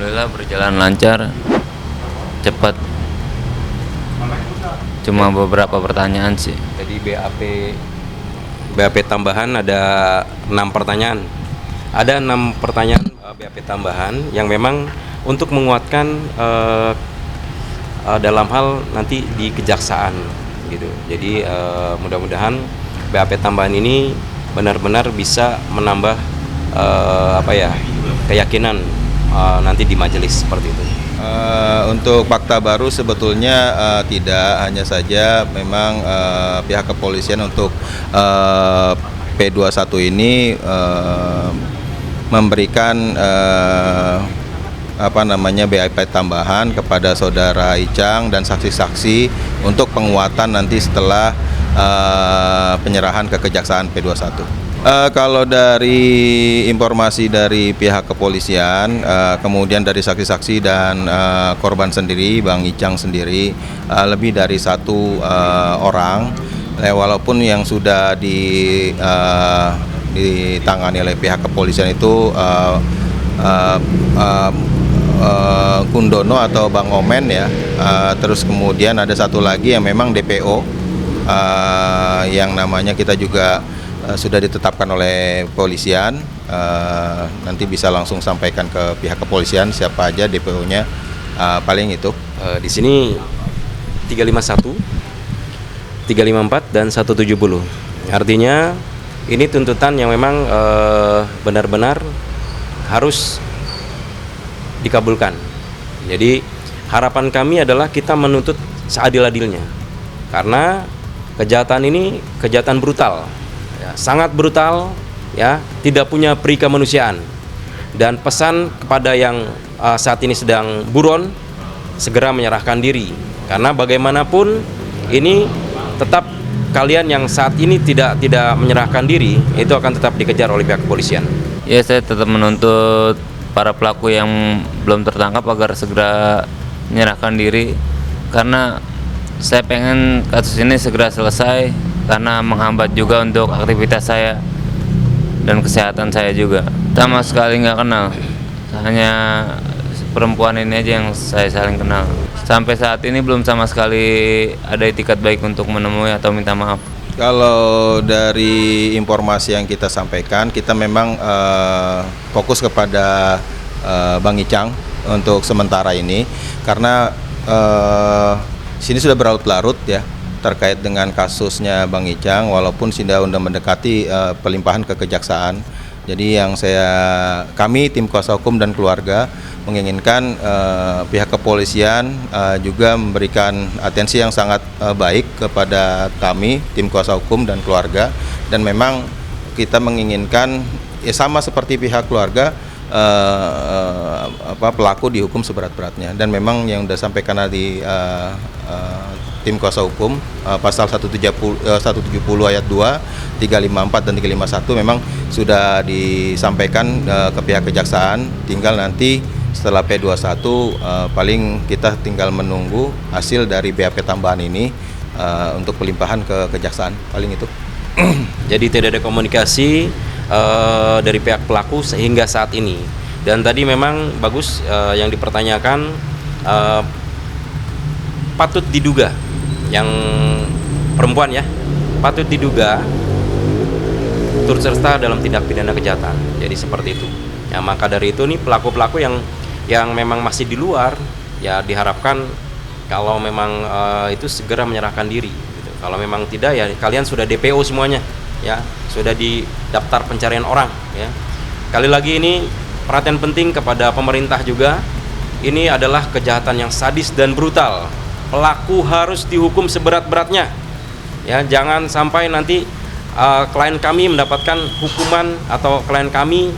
Alhamdulillah berjalan lancar, cepat. Cuma beberapa pertanyaan sih. Jadi BAP tambahan ada 6 pertanyaan. Ada 6 pertanyaan BAP tambahan yang memang untuk menguatkan dalam hal nanti di kejaksaan gitu. Jadi mudah-mudahan BAP tambahan ini benar-benar bisa menambah keyakinan nanti di majelis seperti itu. Untuk fakta baru sebetulnya tidak, hanya saja memang pihak kepolisian untuk P21 ini memberikan BAP tambahan kepada saudara Icang dan saksi-saksi untuk penguatan nanti setelah penyerahan ke Kejaksaan P21. Kalau dari informasi dari pihak kepolisian, kemudian dari saksi-saksi dan korban sendiri, Bang Icang sendiri, lebih dari 1 orang, walaupun yang sudah ditangani oleh pihak kepolisian itu Kundono atau Bang Omen ya, terus kemudian ada 1 lagi yang memang DPO, yang namanya kita juga sudah ditetapkan oleh polisian. Nanti bisa langsung sampaikan ke pihak kepolisian siapa aja DPO-nya, paling itu. Di sini 351, 354 dan 170. Artinya ini tuntutan yang memang benar-benar harus dikabulkan. Jadi harapan kami adalah kita menuntut seadil-adilnya, karena kejahatan ini kejahatan brutal. Sangat brutal ya, tidak punya peri kemanusiaan. Dan pesan kepada yang saat ini sedang buron, segera menyerahkan diri, karena bagaimanapun ini tetap kalian yang saat ini tidak menyerahkan diri itu akan tetap dikejar oleh pihak kepolisian. Ya, saya tetap menuntut para pelaku yang belum tertangkap agar segera menyerahkan diri, karena saya pengen kasus ini segera selesai, karena menghambat juga untuk aktivitas saya dan kesehatan saya juga. Sama sekali nggak kenal, hanya perempuan ini aja yang saya saling kenal. Sampai saat ini belum sama sekali ada itikat baik untuk menemui atau minta maaf. Kalau dari informasi yang kita sampaikan, kita memang fokus kepada Bang Icang untuk sementara ini, karena sini sudah berlarut-larut ya terkait dengan kasusnya Bang Icang, walaupun sudah mendekati pelimpahan ke kejaksaan. Jadi yang kami tim kuasa hukum dan keluarga menginginkan pihak kepolisian juga memberikan atensi yang sangat baik kepada kami tim kuasa hukum dan keluarga, dan memang kita menginginkan sama seperti pihak keluarga, pelaku dihukum seberat-beratnya. Dan memang yang sudah sampaikan di tim kuasa hukum pasal 170 ayat 2, 354 dan 351 memang sudah disampaikan ke pihak kejaksaan. Tinggal nanti setelah P21 paling kita tinggal menunggu hasil dari BAP tambahan ini untuk pelimpahan ke kejaksaan, paling itu. Jadi tidak ada komunikasi dari pihak pelaku sehingga saat ini. Dan tadi memang bagus yang dipertanyakan, patut diduga yang perempuan ya, patut diduga turut serta dalam tindak pidana kejahatan. Jadi seperti itu. Ya, maka dari itu nih pelaku-pelaku yang memang masih di luar ya diharapkan kalau memang itu segera menyerahkan diri. Gitu. Kalau memang tidak ya kalian sudah DPO semuanya, ya sudah di daftar pencarian orang. Ya. Kali lagi ini perhatian penting kepada pemerintah juga. Ini adalah kejahatan yang sadis dan brutal. Pelaku harus dihukum seberat-beratnya. Ya, jangan sampai nanti klien kami mendapatkan hukuman atau klien kami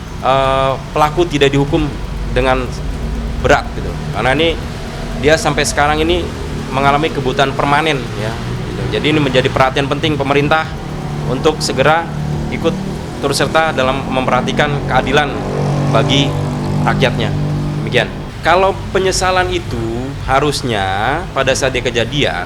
pelaku tidak dihukum dengan berat gitu. Karena ini dia sampai sekarang ini mengalami kebutaan permanen ya. Jadi ini menjadi perhatian penting pemerintah untuk segera ikut turut serta dalam memperhatikan keadilan bagi rakyatnya. Demikian. Kalau penyesalan itu harusnya pada saat dia kejadian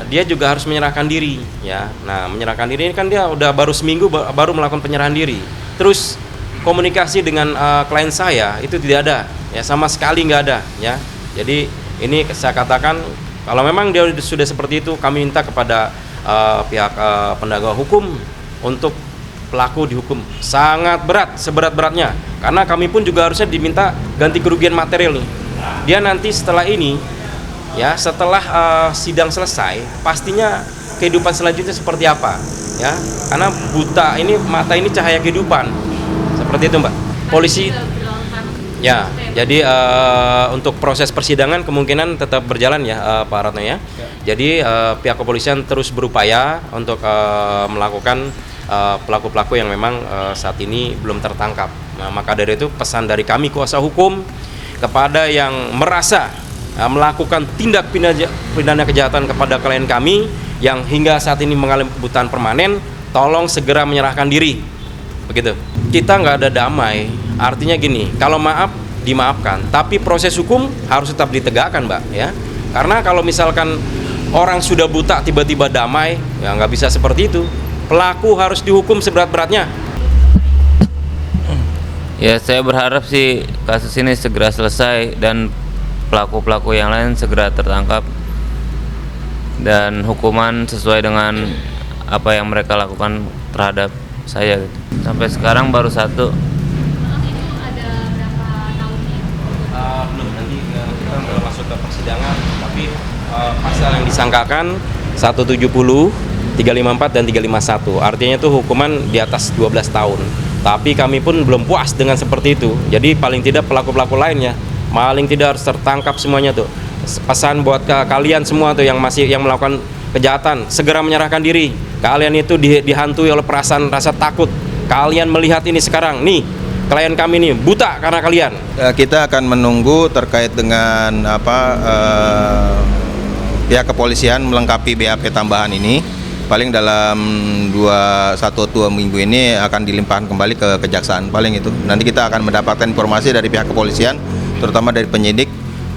dia juga harus menyerahkan diri ya. Nah, menyerahkan diri ini kan dia udah baru seminggu baru melakukan penyerahan diri. Terus komunikasi dengan klien saya itu tidak ada, ya sama sekali nggak ada, ya. Jadi ini saya katakan kalau memang dia sudah seperti itu, kami minta kepada pihak penegak hukum untuk pelaku dihukum sangat berat, seberat-beratnya. Karena kami pun juga harusnya diminta ganti kerugian material nih. Dia nanti setelah ini, ya setelah sidang selesai, pastinya kehidupan selanjutnya seperti apa, ya. Karena buta ini, mata ini cahaya kehidupan, seperti itu Mbak. Polisi, ya. Jadi untuk proses persidangan kemungkinan tetap berjalan ya Pak Ratno ya. Jadi pihak kepolisian terus berupaya untuk melakukan pelaku-pelaku yang memang saat ini belum tertangkap. Nah, maka dari itu pesan dari kami kuasa hukum kepada yang merasa melakukan tindak pidana kejahatan kepada klien kami yang hingga saat ini mengalami kebutaan permanen, tolong segera menyerahkan diri. Begitu. Kita nggak ada damai. Artinya gini, kalau maaf dimaafkan, tapi proses hukum harus tetap ditegakkan, Mbak, ya. Karena kalau misalkan orang sudah buta tiba-tiba damai, ya nggak bisa seperti itu. Pelaku harus dihukum seberat-beratnya. Ya, saya berharap sih kasus ini segera selesai dan pelaku-pelaku yang lain segera tertangkap dan hukuman sesuai dengan apa yang mereka lakukan terhadap saya. Sampai sekarang baru 1. Itu ada berapa tahunnya? Belum, nanti kita udah masuk ke persidangan, tapi pasal yang disangkakan 170, 354 dan 351. Artinya itu hukuman di atas 12 tahun. Tapi kami pun belum puas dengan seperti itu. Jadi paling tidak pelaku-pelaku lainnya paling tidak harus tertangkap semuanya tuh. Pesan buat kalian semua tuh yang masih melakukan kejahatan, segera menyerahkan diri. Kalian itu dihantui oleh perasaan rasa takut. Kalian melihat ini sekarang, nih klien kami nih buta karena kalian. Kita akan menunggu terkait dengan pihak kepolisian melengkapi BAP tambahan ini. Paling dalam 1 atau 2 minggu ini akan dilimpahkan kembali ke kejaksaan, paling itu. Nanti kita akan mendapatkan informasi dari pihak kepolisian, terutama dari penyidik,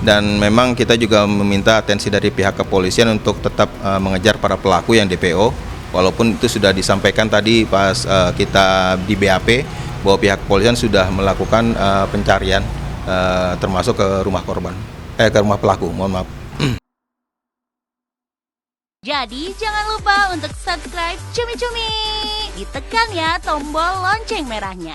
dan memang kita juga meminta atensi dari pihak kepolisian untuk tetap mengejar para pelaku yang DPO, walaupun itu sudah disampaikan tadi pas kita di BAP bahwa pihak kepolisian sudah melakukan pencarian termasuk ke rumah korban, ke rumah pelaku, mohon maaf. Jadi jangan lupa untuk subscribe Cumi Cumi. Ditekan ya tombol lonceng merahnya.